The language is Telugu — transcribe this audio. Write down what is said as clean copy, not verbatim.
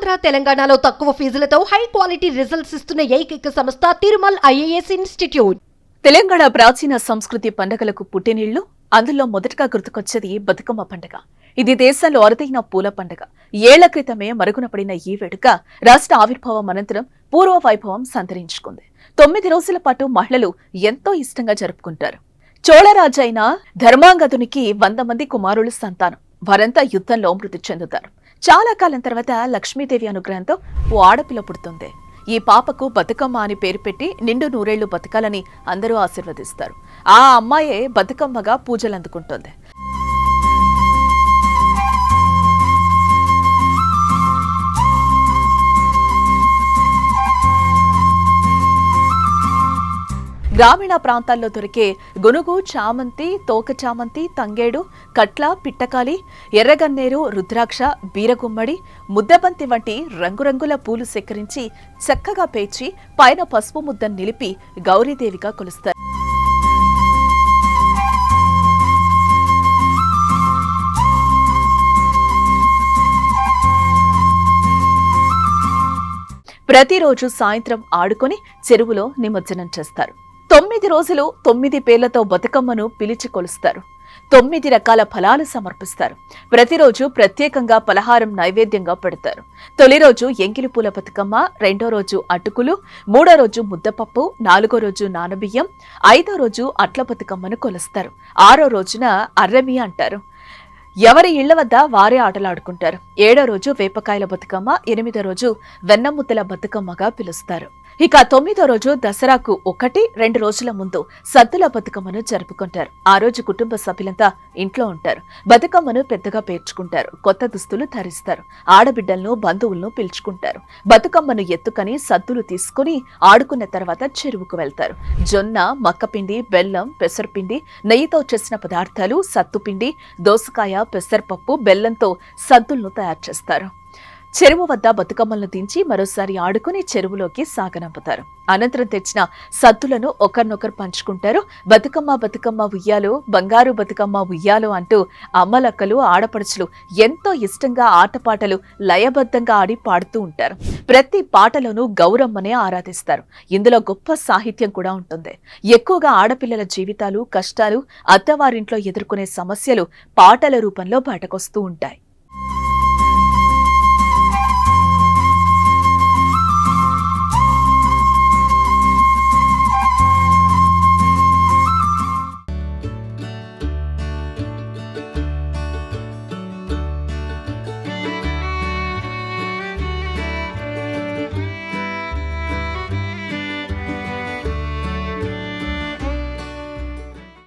ఆంధ్ర తెలంగాణలో తక్కువ ఫీజులతో హై క్వాలిటీ రిజల్ట్స్ ఇస్తున్న ఏకైక సంస్థ తిరుమల్ ఐఏఎస్ ఇన్స్టిట్యూట్. తెలంగాణ ప్రాచీన సంస్కృతి పండుగలకు పుట్టినిళ్లు. అందులో మొదటగా గుర్తుకొచ్చేది బతుకమ్మ పండుగ. ఇది దేశంలో అరుదైన పూల పండుగ. ఏళ్ల క్రితమే మరుగున పడిన ఈ వేడుక రాష్ట్ర ఆవిర్భావం అనంతరం పూర్వ వైభవం సంతరించుకుంది. 9 రోజుల పాటు మహిళలు ఎంతో ఇష్టంగా జరుపుకుంటారు. చోళరాజు అయిన ధర్మాంగదునికి 100 మంది కుమారులు సంతానం. వారంతా యుద్ధంలో మృతి చెందుతారు. చాలా కాలం తర్వాత లక్ష్మీదేవి అనుగ్రహంతో ఓ ఆడపిల్ల పుడుతుంది. ఈ పాపకు బతుకమ్మ అని పేరు పెట్టి నిండు నూరేళ్లు బతకాలని అందరూ ఆశీర్వదిస్తారు. ఆ అమ్మాయే బతుకమ్మగా పూజలు అందుకుంటోంది. గ్రామీణ ప్రాంతాల్లో దొరికే గునుగు, చామంతి, తోక చామంతి, తంగేడు, కట్ల, పిట్టకాలి, ఎర్రగన్నేరు, రుద్రాక్ష, బీరగుమ్మడి, ముద్దబంతి వంటి రంగురంగుల పూలు సేకరించి చక్కగా పేర్చి పైన పసుపు ముద్దను నిలిపి గౌరీదేవిగా కొలుస్తారు. ప్రతిరోజు సాయంత్రం ఆడుకొని చెరువులో నిమజ్జనం చేస్తారు. 9 రోజులు 9 పేర్లతో బతుకమ్మను పిలిచి కొలుస్తారు. 9 రకాల ఫలాలు సమర్పిస్తారు. ప్రతిరోజు ప్రత్యేకంగా పలహారం నైవేద్యంగా పెడతారు. తొలి రోజు ఎంగిలిపూల బతుకమ్మ, రెండో రోజు అటుకులు, మూడో రోజు ముద్దపప్పు, నాలుగో రోజు నానబియ్యం, ఐదో రోజు అట్ల బతుకమ్మను కొలుస్తారు. ఆరో రోజున అర్రమి అంటారు. ఎవరి ఇళ్ల వద్ద వారే ఆటలాడుకుంటారు. 7వ రోజు వేపకాయల బతుకమ్మ, 8వ రోజు వెన్నముద్దల బతుకమ్మగా పిలుస్తారు. ఇక 9వ రోజు దసరాకు 1-2 రోజుల ముందు సద్దుల బతుకమ్మను జరుపుకుంటారు. ఆ రోజు కుటుంబ సభ్యులంతా ఇంట్లో ఉంటారు. బతుకమ్మను పెద్దగా పేర్చుకుంటారు. కొత్త దుస్తులు ధరిస్తారు. ఆడబిడ్డలను, బంధువులను పిలుచుకుంటారు. బతుకమ్మను ఎత్తుకొని సద్దులు తీసుకుని ఆడుకున్న తర్వాత చెరువుకు వెళ్తారు. జొన్న, మక్కపిండి, బెల్లం, పెసరపిండి, నెయ్యితో చేసిన పదార్థాలు, సత్తుపిండి, దోసకాయ, పెసరపప్పు, బెల్లంతో సద్దులను తయారు చేస్తారు. చెరువు వద్ద బతుకమ్మలను దించి మరోసారి ఆడుకుని చెరువులోకి సాగనంపుతారు. అనంతరం తెచ్చిన సద్దులను ఒకరినొకరు పంచుకుంటారు. బతుకమ్మ బతుకమ్మ ఉయ్యాలో, బంగారు బతుకమ్మ ఉయ్యాలో అంటూ అమ్మలక్కలు, ఆడపడుచులు ఎంతో ఇష్టంగా ఆటపాటలు లయబద్ధంగా ఆడి పాడుతూ ఉంటారు. ప్రతి పాటలోనూ గౌరమ్మనే ఆరాధిస్తారు. ఇందులో గొప్ప సాహిత్యం కూడా ఉంటుంది. ఎక్కువగా ఆడపిల్లల జీవితాలు, కష్టాలు, అత్తవారింట్లో ఎదుర్కొనే సమస్యలు పాటల రూపంలో బయటకొస్తూ ఉంటాయి.